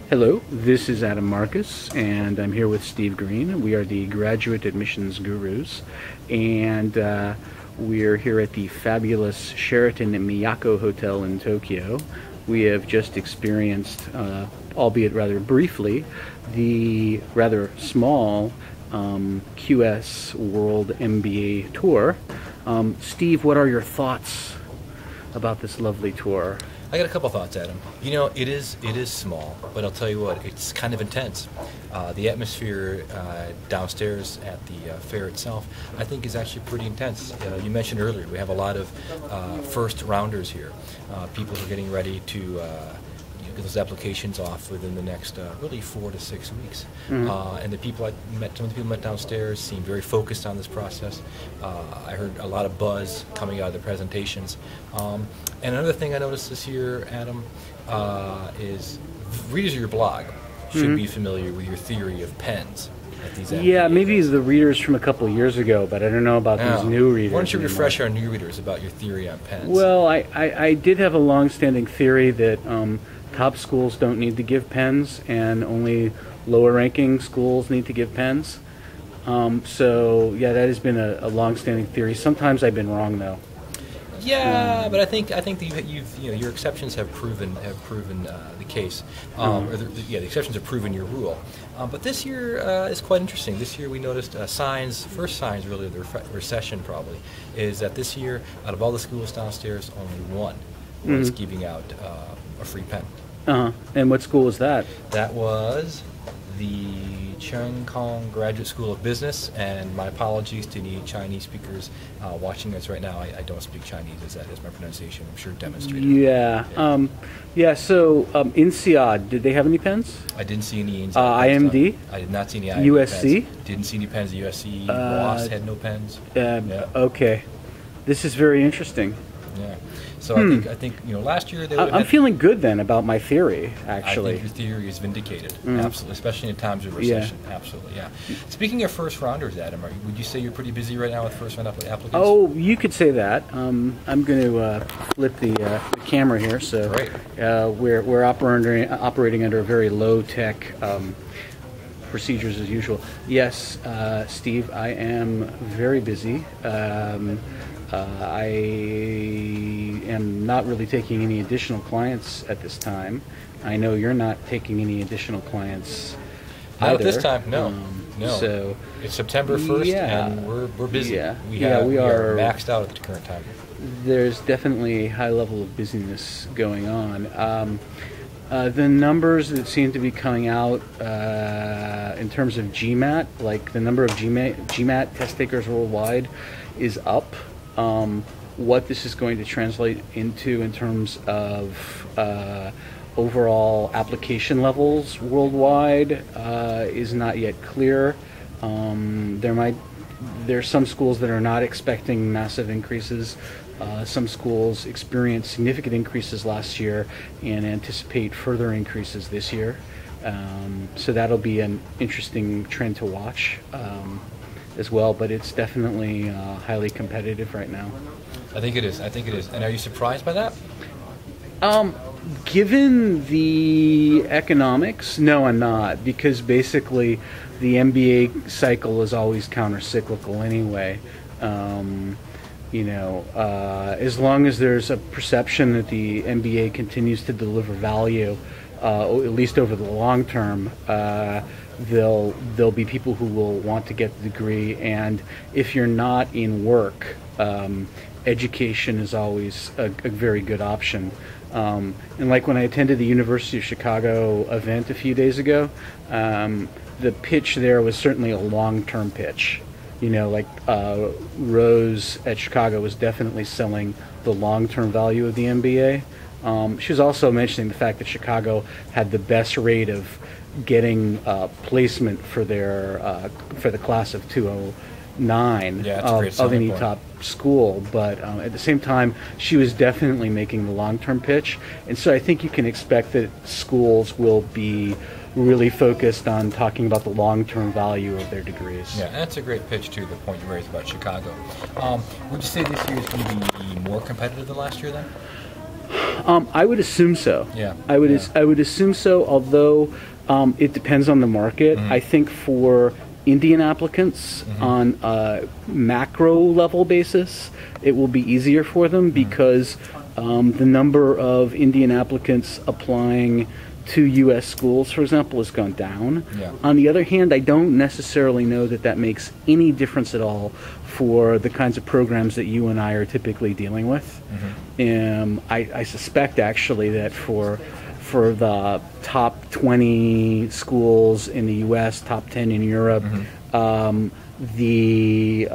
Hello, this is Adam Marcus, and I'm here with Steve Green. We are the Graduate Admissions Gurus, and we're here at the fabulous Sheraton Miyako Hotel in Tokyo. We have just experienced, albeit rather briefly, the rather small QS World MBA Tour. Steve, what are your thoughts about this lovely tour? I got a couple thoughts, Adam. You know, it is small, but I'll tell you what, it's kind of intense. The atmosphere downstairs at the fair itself, I think, is actually pretty intense. You mentioned earlier, we have a lot of first rounders here. People are getting ready to get those applications off within the next really 4 to 6 weeks. Mm-hmm. And the people I met, some of the people I met downstairs seemed very focused on this process. I heard a lot of buzz coming out of the presentations. And another thing I noticed this year, Adam, is readers of your blog should be familiar with your theory of pens. Yeah, maybe the readers from a couple of years ago, but I don't know about these new readers. Why don't you refresh our new readers about your theory on pens? Well, I did have a long-standing theory that top schools don't need to give pens, and only lower-ranking schools need to give pens. So yeah, that has been a long-standing theory. Sometimes I've been wrong, though. Yeah, but I think that your exceptions have proven the case, the exceptions have proven your rule. But this year is quite interesting. This year we noticed first signs really of the recession probably, is that this year out of all the schools downstairs, only one was giving out a free pen. And what school was that? That was the Cheung Kong Graduate School of Business, and my apologies to any Chinese speakers watching us right now. I don't speak Chinese, as that is my pronunciation. I'm sure demonstrated. Yeah. So INSEAD, did they have any pens? I didn't see any. IMD? I did not see any IMD USC? pens. Didn't see any pens at USC. Ross had no pens. Okay. This is very interesting. Yeah. So I think last year they I'm feeling good then about my theory, actually. I think your theory is vindicated, absolutely, especially in times of recession. Yeah. Absolutely, yeah. Speaking of first rounders, Adam, would you say you're pretty busy right now with first round applicants? Oh, you could say that. I'm going to flip the camera here. So we're operating under a very low tech procedures as usual. Yes, Steve, I am very busy. I am not really taking any additional clients at this time. I know you're not taking any additional clients either. Not at this time, no. No. So it's September 1st, and we're busy. Yeah. We are maxed out at the current time. There's definitely a high level of busyness going on. The numbers that seem to be coming out in terms of GMAT, like the number of GMAT test takers worldwide, is up. What this is going to translate into in terms of overall application levels worldwide is not yet clear. There's some schools that are not expecting massive increases. Some schools experienced significant increases last year and anticipate further increases this year. So that'll be an interesting trend to watch as well, but it's definitely highly competitive right now. I think it is. And are you surprised by that? Given the economics, no, I'm not, because basically the MBA cycle is always counter-cyclical anyway. As long as there's a perception that the MBA continues to deliver value, at least over the long term, there'll be people who will want to get the degree, and if you're not in work, education is always a very good option. And like when I attended the University of Chicago event a few days ago, the pitch there was certainly a long-term pitch. Rose at Chicago was definitely selling the long-term value of the MBA. She was also mentioning the fact that Chicago had the best rate of getting placement for the class of 2009 of any top school, but at the same time she was definitely making the long-term pitch, and so I think you can expect that schools will be really focused on talking about the long-term value of their degrees. Yeah, that's a great pitch too, the point you raised about Chicago. Would you say this year is going to be more competitive than last year then? I would assume so. Yeah. I would assume so. Although it depends on the market. I think for Indian applicants on a macro level basis, it will be easier for them because the number of Indian applicants applying to U.S. schools, for example, has gone down. Yeah. On the other hand, I don't necessarily know that that makes any difference at all for the kinds of programs that you and I are typically dealing with. I suspect actually that for the top 20 schools in the U.S., top 10 in Europe, the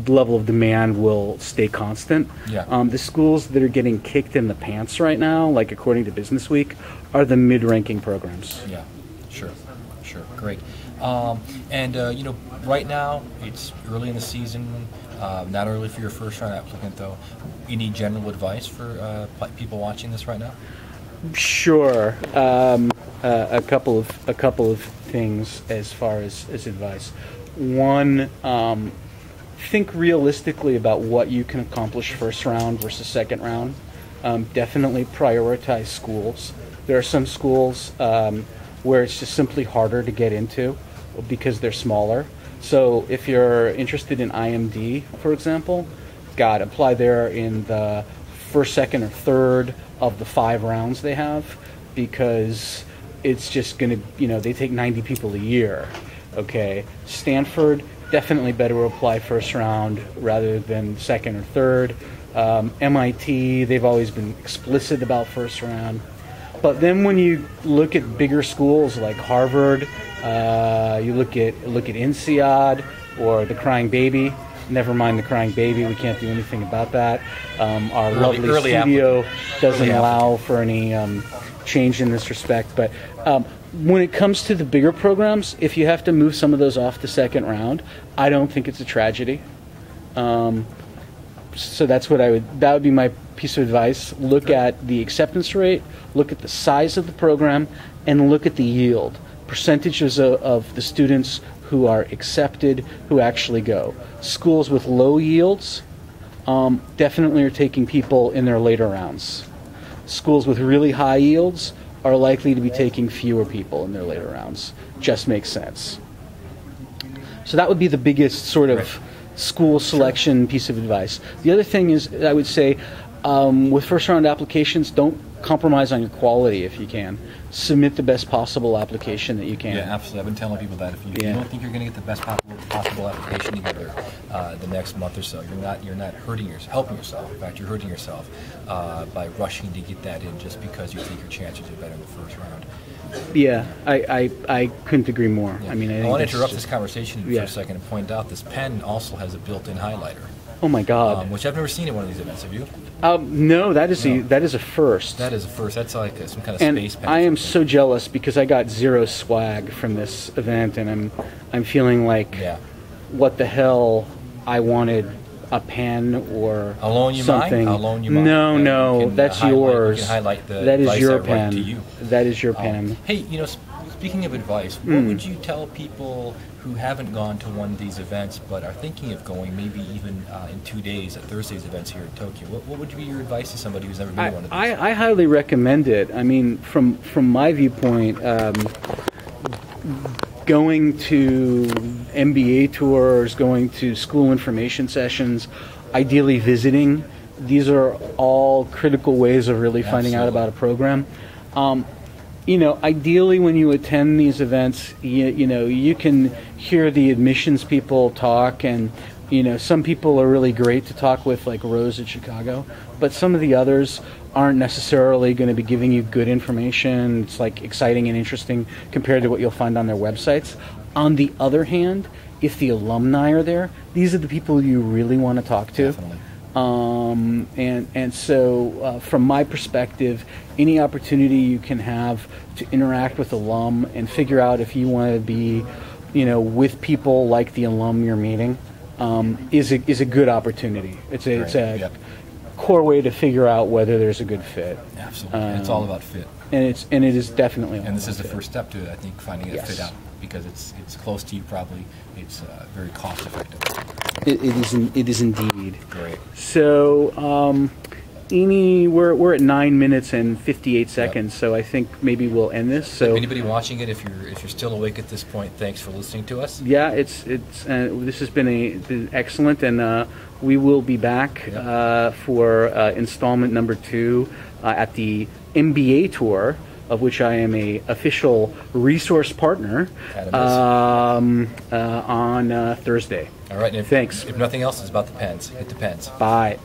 level of demand will stay constant. Yeah. The schools that are getting kicked in the pants right now, like according to Business Week, are the mid-ranking programs. Yeah, sure, great. Right now it's early in the season. Not early for your first round applicant, though. Any general advice for people watching this right now? Sure. A couple of things as far as advice. One, think realistically about what you can accomplish first round versus second round. Definitely prioritize schools. There are some schools where it's just simply harder to get into because they're smaller. So if you're interested in IMD, for example, apply there in the first, second, or third of the 5 rounds they have, because it's just going to, they take 90 people a year. Okay, Stanford, definitely better to apply first round rather than second or third. MIT, they've always been explicit about first round. But then when you look at bigger schools like Harvard, you look at INSEAD or the Crying Baby. Never mind the Crying Baby, we can't do anything about that. Our lovely studio doesn't allow for any change in this respect. But when it comes to the bigger programs, if you have to move some of those off the second round, I don't think it's a tragedy. So that would be my piece of advice. Look at the acceptance rate, look at the size of the program, and look at the yield. Percentages of the students who are accepted, who actually go. Schools with low yields definitely are taking people in their later rounds. Schools with really high yields are likely to be taking fewer people in their later rounds. Just makes sense. So that would be the biggest sort of school selection piece of advice. The other thing is, I would say, with first round applications, don't compromise on your quality if you can. Submit the best possible application that you can. Yeah, absolutely. I've been telling people that if you don't think you're going to get the best possible application together the next month or so, you're not helping yourself. In fact, you're hurting yourself by rushing to get that in just because you think your chances are better in the first round. Yeah, I couldn't agree more. Yeah. I mean, I want to interrupt this conversation for a second and point out this pen also has a built-in highlighter. Oh my God! Which I've never seen at one of these events. Have you? No, that is a first. That is a first. That's like some kind of space pen. I am so jealous because I got zero swag from this event, and I'm feeling like, what the hell? I wanted a pen or I'll loan you something. Mine? I'll loan you mine. No, that's yours. You can highlight the that is your I pen. to you. That is your pen. Hey, speaking of advice, what would you tell people who haven't gone to one of these events but are thinking of going, maybe even in 2 days at Thursday's events here in Tokyo? What would be your advice to somebody who's never been to one of these? I highly recommend it. I mean, from my viewpoint, going to MBA tours, going to school information sessions, ideally visiting, these are all critical ways of really finding out about a program. Ideally when you attend these events, you can hear the admissions people talk, and some people are really great to talk with, like Rose at Chicago, but some of the others aren't necessarily going to be giving you good information. It's like exciting and interesting compared to what you'll find on their websites. On the other hand, if the alumni are there, these are the people you really want to talk to. Definitely. So from my perspective, any opportunity you can have to interact with alum and figure out if you want to be, with people like the alum you're meeting, is a good opportunity. It's a core way to figure out whether there's a good fit. Absolutely, it's all about fit. And it is definitely. And this is the first step to it, I think, finding a fit out, because it's close to you. Probably it's very cost effective. It is indeed. Great. So, we're at 9 minutes and 58 seconds, so I think maybe we'll end this. So anybody watching it, if you're still awake at this point, thanks for listening to us. Yeah, this has been excellent, and we will be back for installment number 2 at the MBA Tour, of which I am a official resource partner, on Thursday. All right. And thanks. If nothing else, it's about the pens. Hit the pens. Bye.